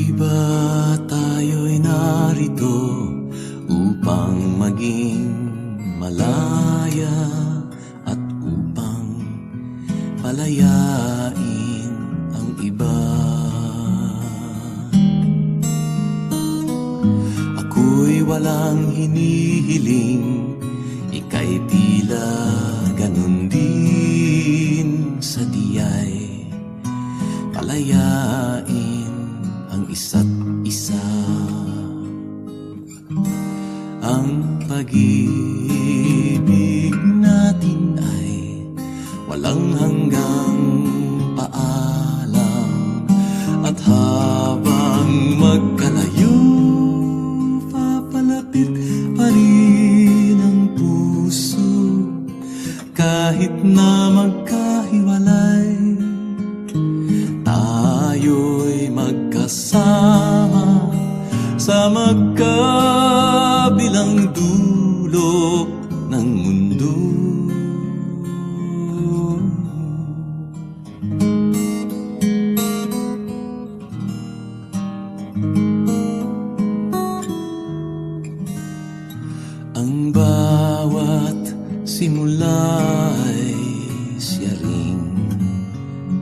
Di ba tayo'y narito upang maging malaya at upang palayain ang iba? Ako'y walang hinihiling, ika'y tila ganun din, sa diya'y palayain ang isa't isa. Ang pag-ibig natin ay walang hanggang paalam, at habang magkalayo, papalapit pa rin ang puso. Kahit na magkahiwalay, tayo'y magkasama sa magkabilang dulo ng mundo. Ang bawat simula ay siya ring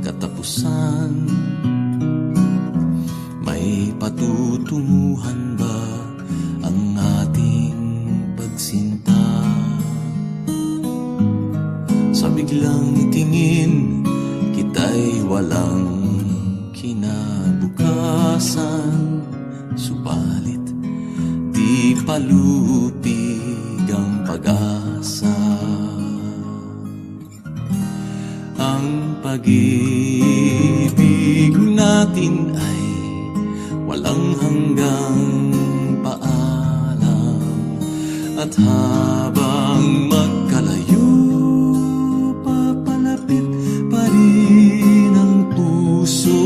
katapusan. May patutunguhan ba ang ating pagsinta? Sa biglang tingin, kita'y walang kinabukasan. Subalit di palupig ang pag-asa. Ang pag-ibig natin ay walang hanggang paalam, at habang magkalayo, papalapit pa rin ang puso.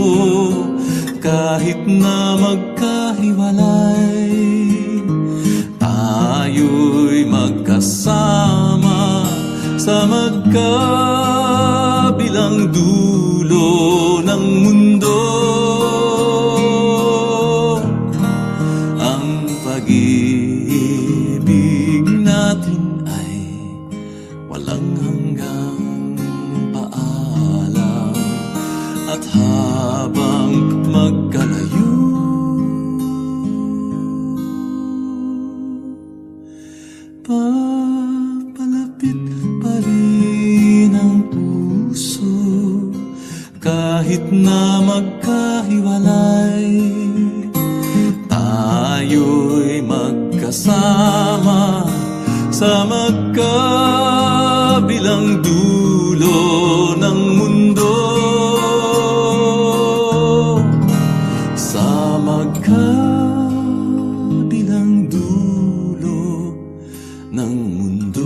Kahit na magkahiwalay, tayo'y magkasama sa magkabilang dulo ng mundo. Ang pag-ibig natin ay walang hanggang paalam, at habang magkalayo, papalapit pa rin ang puso. Kahit na magkahiwalay, tayo'y magkasama sa magkabilang dulo ng mundo. Sa magkabilang dulo ng mundo.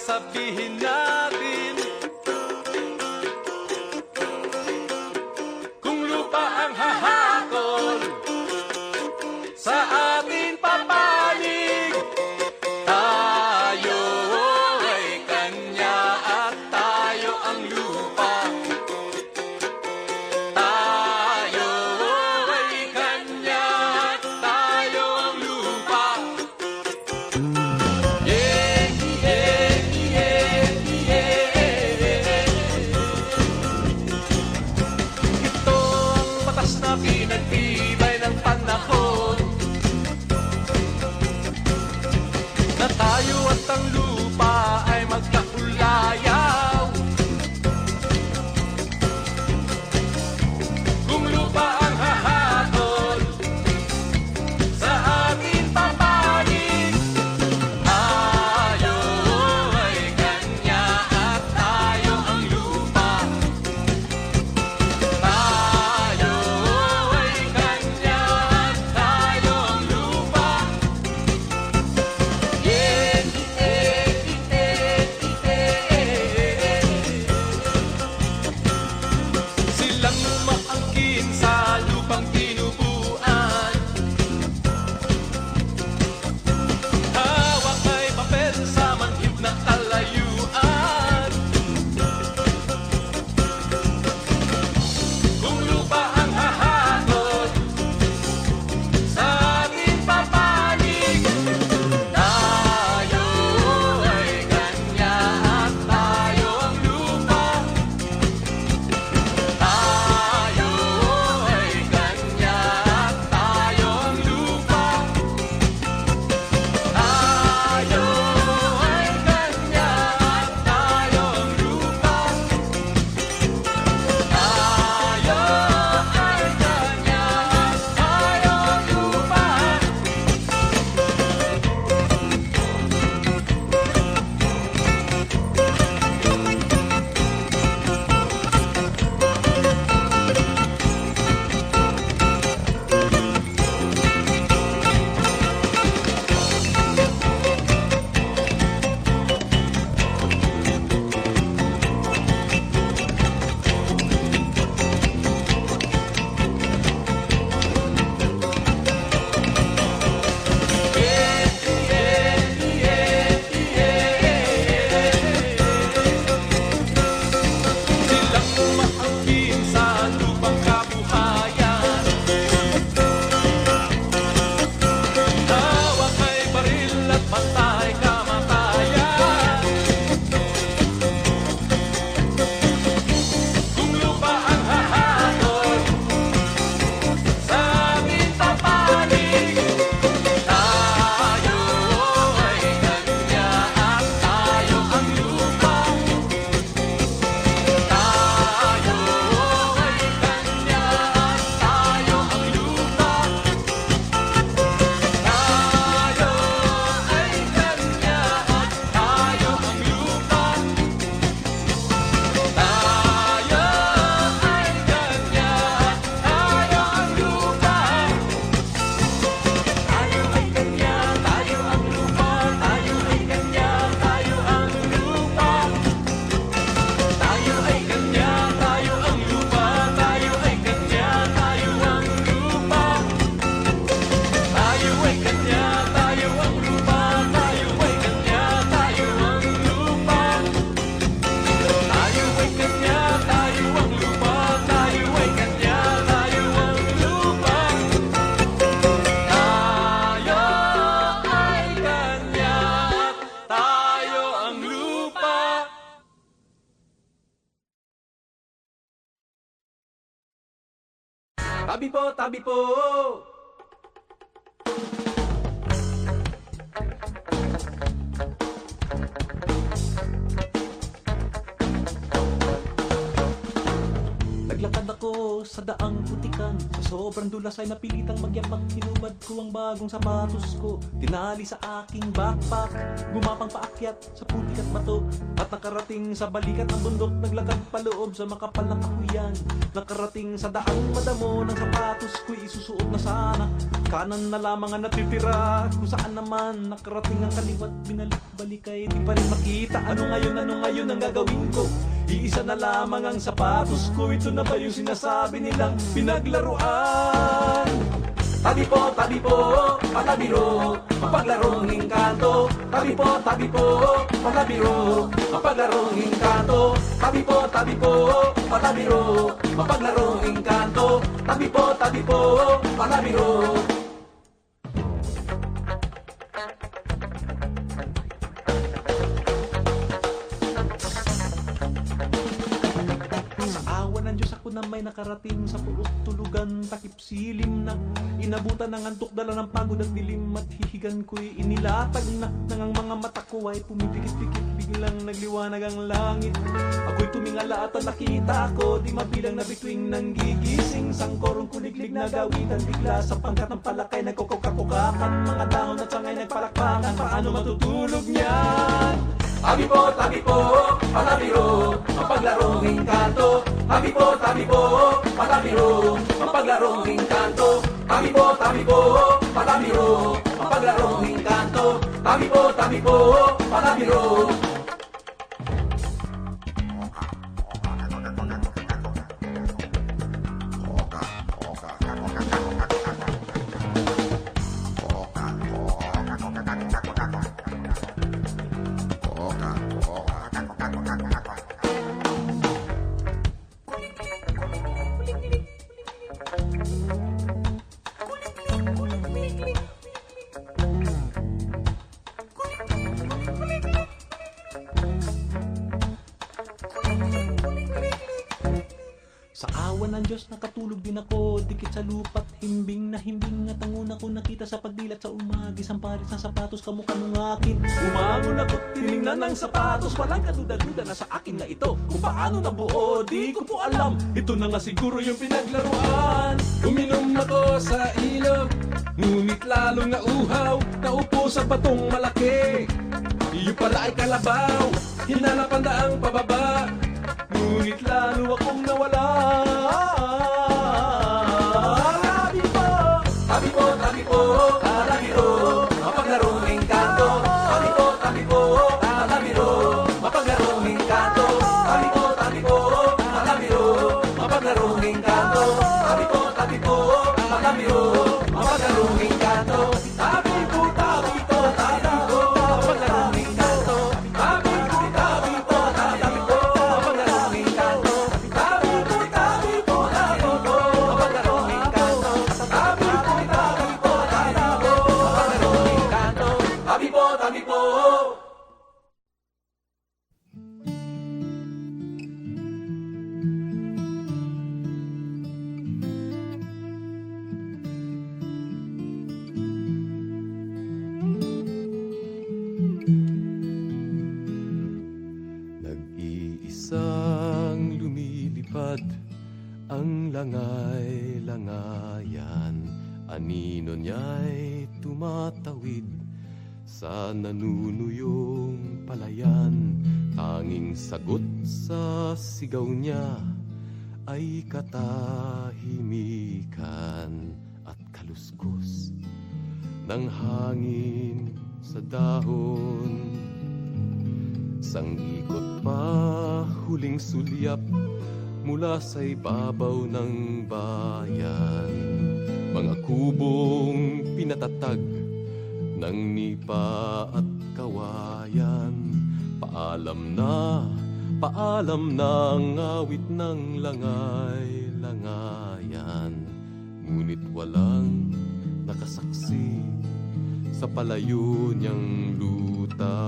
sasabihin natin? Kung lupa ang hahakol sa ating papanig, tayo ay kanya at tayo ang lupa. Tayo ay kanya at tayo ang lupa. Yeah, yeah, yeah, yeah. Ito ang batas na pinagtibay ng panahon, na tayo at ang lupa ay magkaulayaw. Kung lupa ang hahakol sa ating papanig, tayo ay kanya at tayo ang lupa. Tayo ay kanya at tayo ang lupa. Yeah, yeah, yeah, yeah. Silang umaangkin sa lupang tinubuan, hawak ay papel sa manhid na kalayuan. Kung lupa ang hahakot sa ating papanig, tayo ay kanya at tayo ang lupa. Tayo ay kanya at tayo ang lupa. Tayo ay kanya at tayo ang lupa. Tayo ay kanya at tayo ang lupa. Silang umaangkin sa lupang kabuhayan, hawak ay baril at patay kamatayan. Kung lupa ang hahakot sa ating papanig, tayo ay kanya at tayo ang lupa. Tayo ay kanya at tayo ang lupa. Tayo ay kanya at tayo ang lupa. Tayo ay kanya at tayo ang lupa. Tayo ay kanya, tayo ang lupa. Tayo ay kanya, tayo ang lupa. Tayo ay kanya, tayo ang lupa. Tayo ay kanya, tayo ang lupa. Tayo ay kanya, tayo ang lupa. Tayo ay kanya, tayo ang lupa. Tayo ay kanya, tayo ang lupa. Tayo ay kanya, tayo ang lupa. Tayo ay kanya at tayo ang lupa. Tabi po, tabi po. Naglakad ako sa daang putikan, sa sobrang dulas ay napilitang magyapak. Hinubad ko ang bagong sapatos ko, tinali sa aking backpack. Gumapang paakyat sa putik at bato, at nakarating sa balikat ng bundok. Naglakad paloob sa makapal na kahuyan, nakarating sa daang madamo ng sapatos ko'y isusuot na sana. kanan na lamang ang natitira. Kung saan naman nakarating ang kaliwat, binalik-balik ay di pa rin makita. Ano ngayon ang gagawin ko? Iisa na lamang ang sapatos ko. Ito na ba yung sinasabi nilang pinaglaruan? Tabi po, palabiro, mapaglarong engkanto. Tabi po, palabiro, mapaglarong engkanto. Tabi po, palabiro, mapaglarong engkanto. Tabi po, palabiro. Sa awa ng Diyos ako na may nakarating sa pulot tulugan, takip silim na inabutan ng antok, dala ng pagod at dilim at hihigan ko'y inilatag na nang ang mga mata ko ay pumipikit-pikit, biglang nagliwanag ang langit. Ako'y tumingala at ang nakita ko di mabilang na bituing nang gigising, sangkorong kuliglig na gawitan, bigla sa pangkat ng palakay nagkukukakukakan, mga dahon at sangay nagpalakpakan, paano matutulog niyan? Tabi po, palabiro, mapaglarong engkanto. Tabi po, palabiro, mapaglarong engkanto. Tabi po, palabiro, mapaglarong engkanto. Tabi po, palabiro. Sa awa ng Diyos nakatulog din ako, dikit sa lupa't himbing na himbing at ang una ko nakita sa pagdilat sa umagi, isang pares na sapatos kamukha ng akin. Umangon ako't tinignan ng sapatos, walang kaduda-duda na sa akin na ito. Kung paano nabuo, di ko po alam, ito na nga siguro yung pinaglaruan. Uminom ako sa ilog, ngunit lalong nauhaw. Naupo sa batong malaki, iyo pala ay kalabaw. Hinanap ang daang pababa, Ngunit lalo akong nawala. Tabi po, palabiro, mapaglarong engkanto. Tabi po, palabiro, mapaglarong engkanto. Tabi po, palabiro, mapaglarong engkanto. Tabi po, palabiro, mapaglarong engkanto. Tabi po, mapaglarong engkanto. Tabi po, mapaglarong engkanto. Tabi po, mapaglarong engkanto. Tabi po. nag-iisang lumilipad ang langay-langayan. Anino niya'y tumatawid sa nanunuyong palayan. Tanging sagot sa sigaw niya ay katahimikan at kaluskos ng hangin sa dahon. Sang ikot pa huling sulyap mula sa ibabaw ng bayan. Mga kubong pinatatag ng nipa at kawayan. Paalam na ang awit ng langay-langayan. Ngunit walang nakasaksi sa palayo niyang lutang.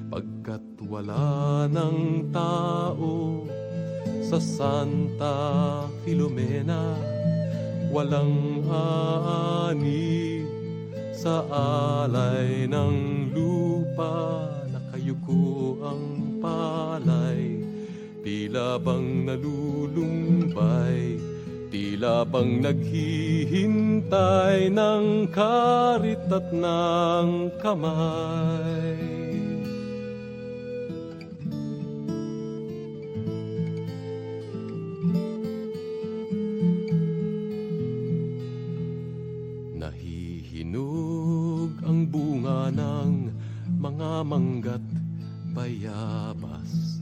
Pagkat wala ng tao sa Santa Filomena, walang aani sa alay ng lupa. Nakayuko ang palay, tila bang nalulumbay, tila bang naghihintay ng karit at ng kamay. mangga't bayabas,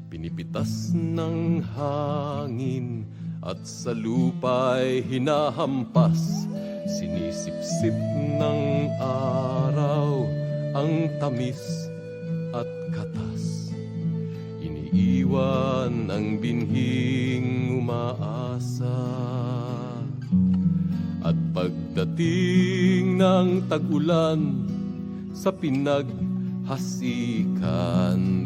pinipitas ng hangin at sa lupa'y hinahampas. Sinisipsip ng araw ang tamis at katas. Iniiwan ang binhing umaasa. At pagdating ng tag-ulan sa pinaghasikan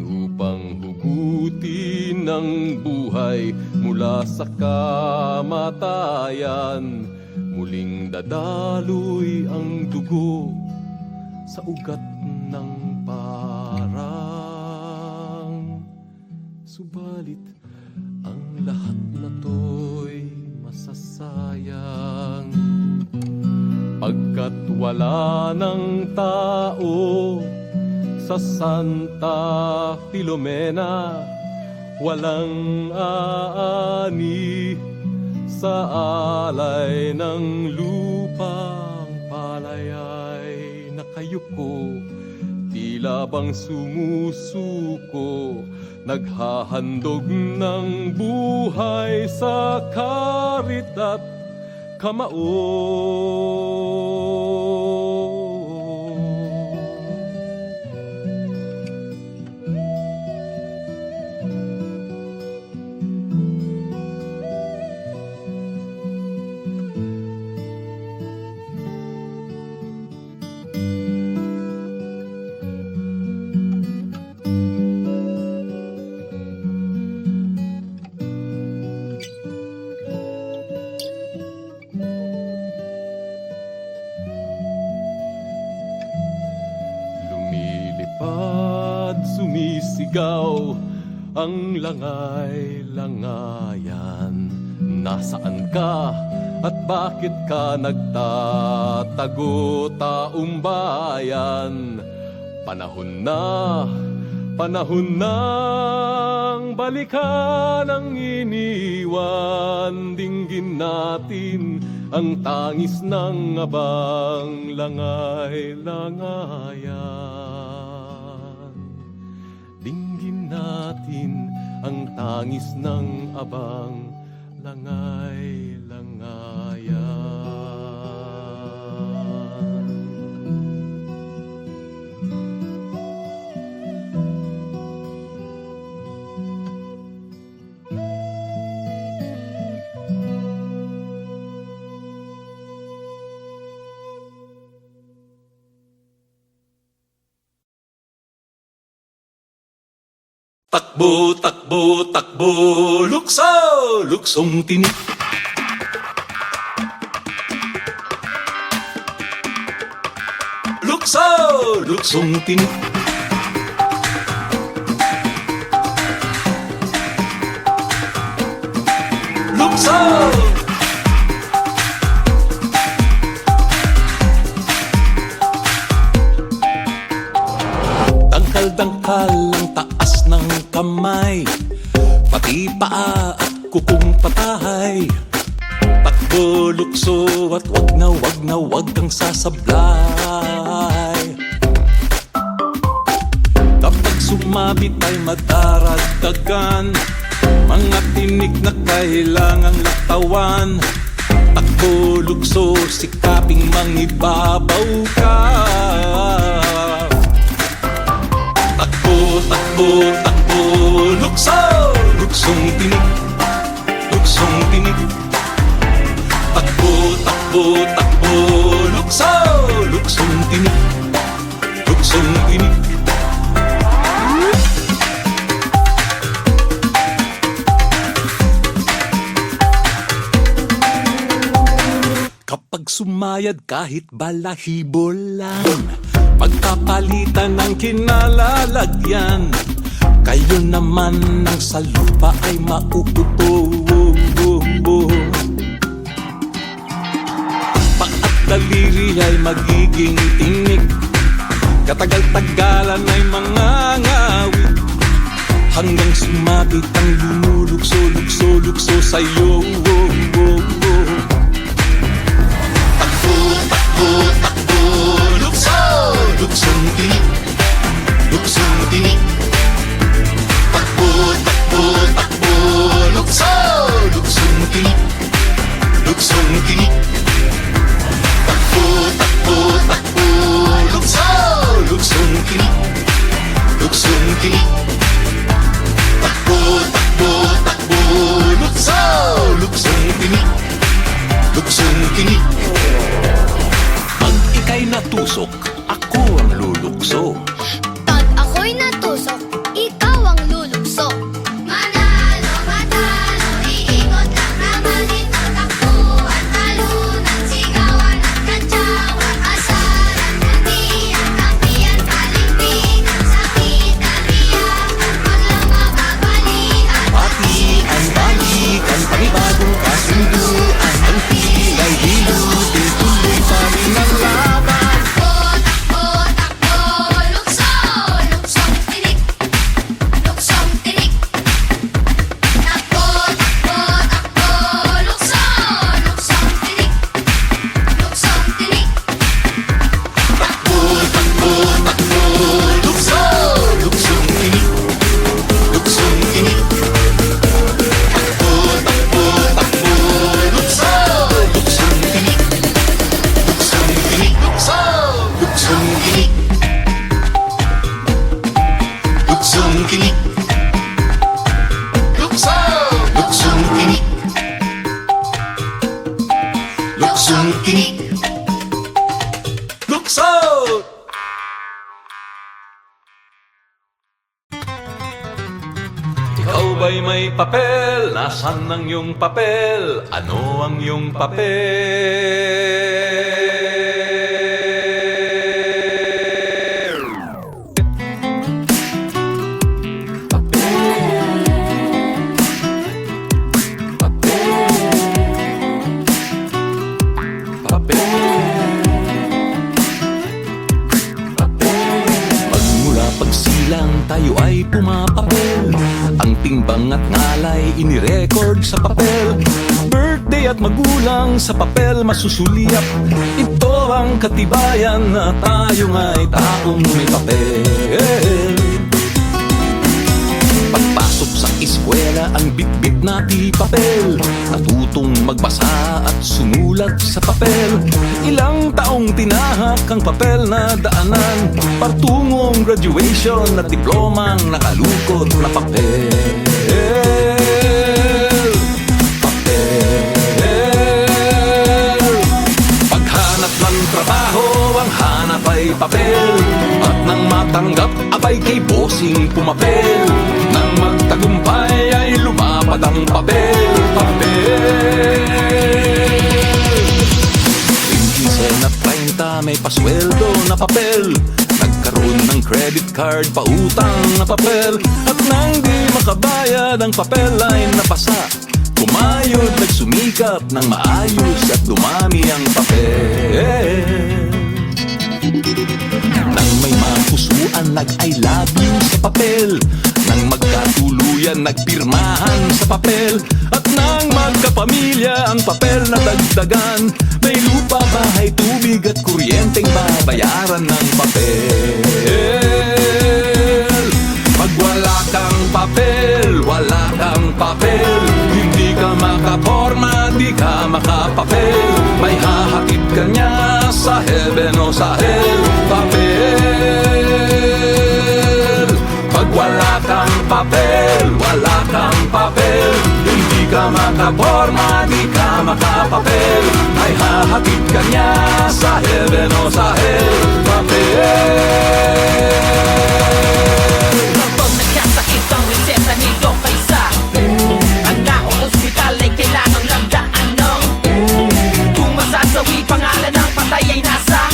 upang hugutin ang buhay mula sa kamatayan, muling dadaloy ang dugo sa ugat ng parang. Subalit ang lahat na to'y masasayang, pagkat wala ng tao sa Santa Filomena, walang aani sa alay ng lupang palayay. Nakayuko, tila bang sumusuko, naghahandog ng buhay sa karit at kamao. Lumilipad, sumisigaw ang langay-langayan. Nasaan ka at bakit ka nagtatago, taong bayan? Panahon nang balikan ang iniwan. Dinggin natin ang tangis ng abang langay-langayan. Dinggin natin ang tangis ng abang langay-langayan. Takbo, takbo, takbo, lukso, luksong tinik. Lukso, luksong tinik. Lukso! Dangkal-dangkal ang taas ng kamay, pati paa at kukong patahay. Takbo, lukso at wag kang sasablay. Kapag sumabit ay madaragdagan mga tinik na kailangang latawan. Takbo, lukso, sikaping mangibabaw ka. Takbo, takbo, lukso, luksong tinik, luksong tinik. Takbo, takbo, takbo, lukso, luksong tinik, luksong tinik. Kapag sumayad kahit balahibo lang, pagkapalitan ng kinalalagyan, kayo naman ng sa lupa ay mauuto. Paa at daliri ay magiging tinik, katagal-tagalan ay mangangawit, hanggang sumabit ang lumulukso-lukso-lukso sa'yo. Takbo, takbo, takbo, lukso, luksong tinik, luksong tinik. Takbo, takbo, takbo, lukso, luksong tinik, luksong tinik. Takbo, takbo, takbo, lukso, luksong tinik, luksong tinik. Takbo, takbo, takbo, lukso, luksong tinik, luksong tinik. Pag ika'y natusok, ako ang lulukso. Pag ako'y natusok, ikaw ang lulukso. Manalo, matalo, iikot lang naman ito. Takbuhan, talunan, sigawan at kantsawan. Asaran, muntian, kampiyan, paligpitan. Sakitan, iyakan, wag lang mababalian. Patian, balikan, panibagong kasunduan. Ang pilay hilutin, tuloy pa rin ang laban. Takbo, takbo, takbo, lukso, luksong tinik, luksong tinik. Takbo, takbo, takbo, lukso, luksong tinik, luksong tinik. Takbo, takbo, takbo, lukso, luksong tinik, luksong tinik. Takbo, takbo, takbo, lukso, luksong tinik, luksong tinik. Lukso, luksong tinik, luksong tinik. Lukso, luksong tinik, luksong tinik. Lukso! Ikaw ba'y may papel? Nasaan ang iyong papel? Ano ang iyong papel? Magmula pagsilang tayo ay pumapapel. Ang timbang at ngalay inirecord sa papel. Birthday at magulang sa papel masusuliap. Ito ang katibayan na tayo nga'y taong may papel. Pagpasok sa eskwela ang bit-bit na di papel. Natutong magbasa at sumulat sa papel. Ilang taong tinahak ang papel na daanan. Partungong graduation at diplomang nakalukot na papel. Papel. Paghanap ng trabaho ang hanap ay papel. At nang matanggap abay kay bossing pumapel. Nang magtagumpay ay lumapad ang papel. Papel. 15 at 30 may pasweldo na papel. Nagkaroon ng credit card, pautang na papel. At nang di makabayad ang papel ay napasa. Kumayod, nagsumikap ng maayos at dumami ang papel. Nang may mapusuan, nag-I love you sa papel. Nang magkatuluyan, nagpirmahan sa papel. At nang magkapamilya, ang papel na dagdagan. May lupa, bahay, tubig at kuryenteng babayaran ng papel. Pag wala kang papel, wala kang papel. Hindi ka makaporma, di ka makapapel. May hahatid ka niya sa heaven o sa hell. Papel. Pag wala kang papel, wala kang papel. Hindi ka makaporma, di ka makapapel. May hahatid ka niya sa heaven o sa hell. Papel. Kapag nagkasakit ang reseta nito kaysa ang naong ospital ay kailangang lagdaan ng kung masasawi pangalan ng patay ay nasa.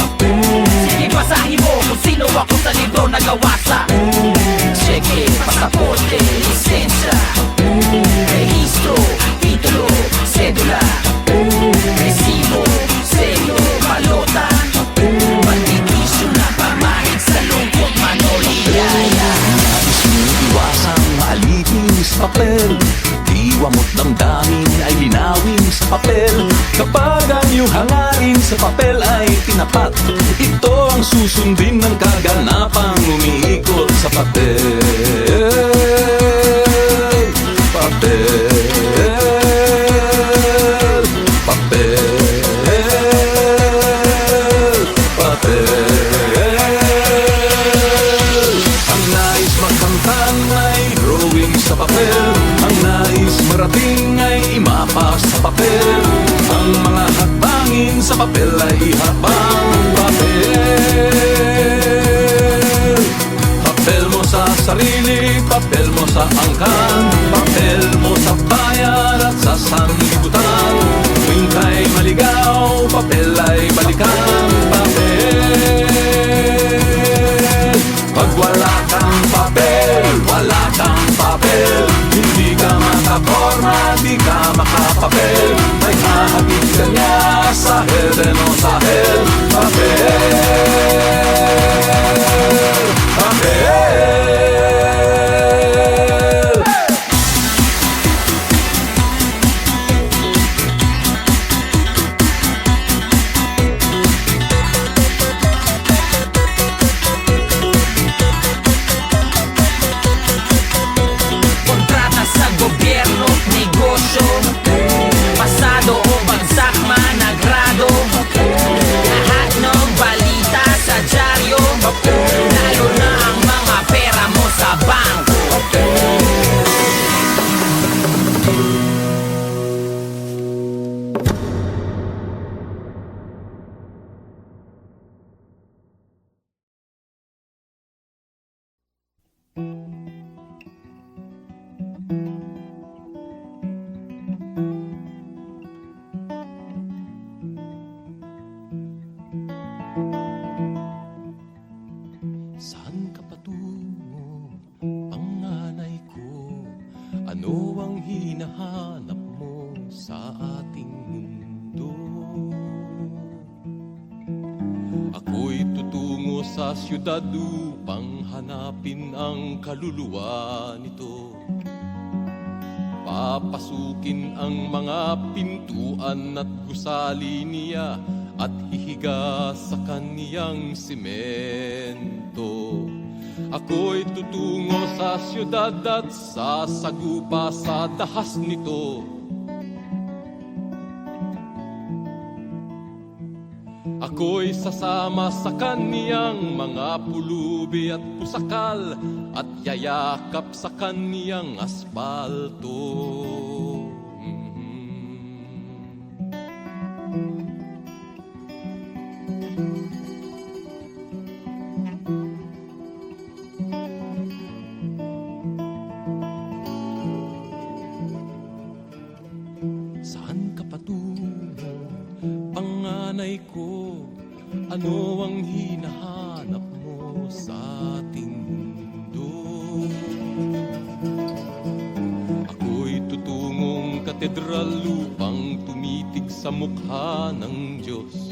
Sige basahin mo kung sino ako sa libro na gawa sa cheque, pasaporte, lisensya, rehistro, titulo, sedula, resibo, selyo, balota, pagtitisyo na pamahig sa lungkot manoliyaya. Nais mong iwasang maalipin sa papel. Diwamot damdamin ay linawin sa papel. Kapag ang iyong hangarin sa papel ay tinapat, ito ang susundin ng kaganapang umiikot papel, papel, papel, papel. Ang nais magkamtan ay drawing sa papel. Ang nais marating ay imapa sa papel. Ang mga hakbangin sa papel ay ihabang papel. Papel mo sa sarili, papel mo sa angkan, papel mo sa bayan at sa sanlibutan. Tuwing kay maligaw, papel ay balikan, papel. Pag wala kang papel, wala kang papel. Hindi ka makaporma, di ka makapapel. May hahatid ka niya sa heaven o sa hell. Papel, papel. Kontrata sa gobyerno, negosyo, pasado o bagsak man nagrado. Lahat ng balita sa dyaryo, lalo na ang mga pera mo sa bangko. Saan ka patungo, panganay ko? Ano ang hinahanap mo sa ating mundo? Ako'y tutungo sa syudad upang hanapin ang kaluluwa nito. Papasukin ang mga pintuan at gusali niya at hihiga sa kaniyang simento. Ako'y tutungo sa syudad at sasagupa sa dahas nito. Ako'y sasama sa kaniyang mga pulubi at pusakal at yayakap sa kaniyang asfalto. Saan ka patungo, panganay ko? Ano ang hinahanap mo sa ating mundo? Ako'y tutungong katedral upang tumitig sa mukha ng Diyos.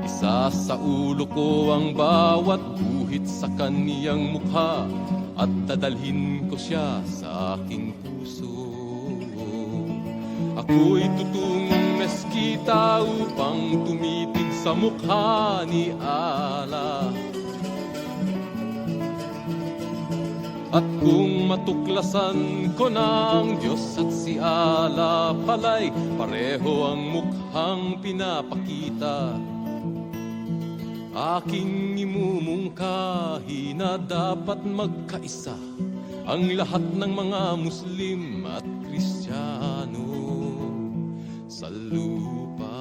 Isa sa ulo ko ang bawat guhit sa kaniyang mukha at dadalhin ko siya sa aking puso. Ako'y tutungong meskita upang tumitig sa mukha ni Allah. At kung matuklasan ko ng Diyos at si Allah pala'y pareho ang mukhang pinapakita, aking imumungkahi na dapat magkaisa ang lahat ng mga Muslim at Kristiyano sa lupa.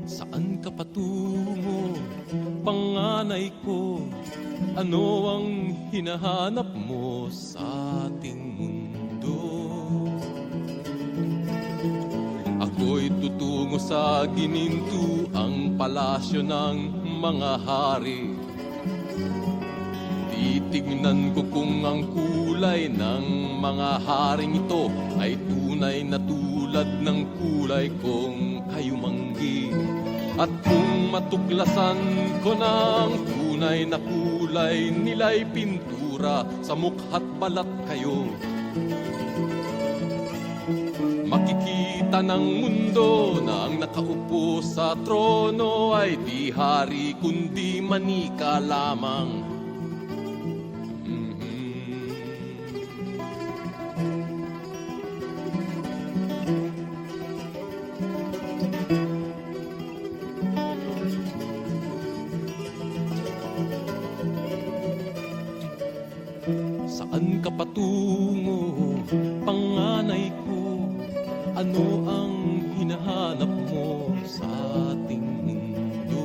Saan ka patungo, panganay ko? Ano ang hinahanap mo sa ating mundo? Ako'y tutungo sa gininto, ang palasyo ng mga hari. Titignan ko kung ang kulay ng mga haring ito ay tunay na tulad ng kulay kong kayumanggi. At kung matuklasan ko ng tunay tunay na kulay nila'y pintura, sa mukha't balat kayo. Makikita ng mundo na ang nakaupo sa trono ay di hari kundi manika lamang. Saan ka patungo, panganay ko? Ano ang hinahanap mo sa ating mundo?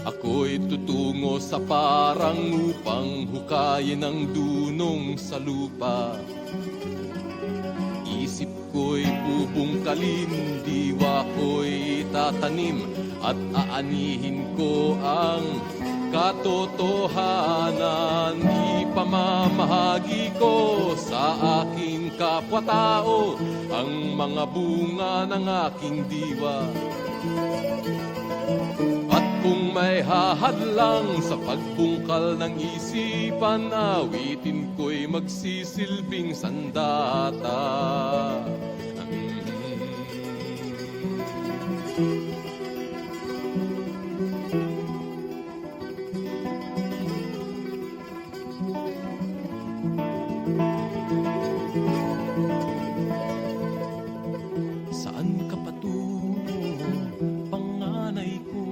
Ako'y tutungo sa parang upang hukayin ang dunong sa lupa. Isip ko'y bubungkalin, diwa ko'y tatanim, at aanihin ko ang katotohanan. Ipamamahagi ko sa aking kapwa-tao ang mga bunga ng aking diwa. At kung may hahadlang sa pagbungkal ng isipan, awitin ko'y magsisilbing sandata. Saan ka patungo, panganay ko?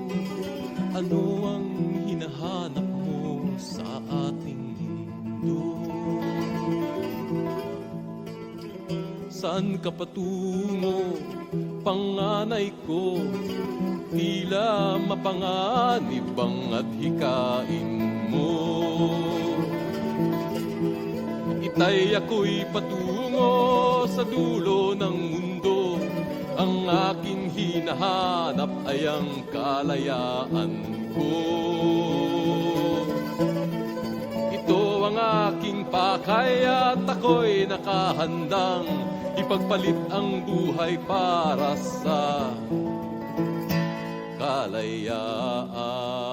Ano ang hinahanap mo sa ating mundo? Saan ka patungo, panganay ko? Tila mapanganib ang adhikain mo. Itay ako'y patungo sa dulo ng mundo. Ang aking hinahanap ay ang kalayaan ko. Ito ang aking pakay at ako'y nakahandang ipagpalit ang buhay para sa kalayaan.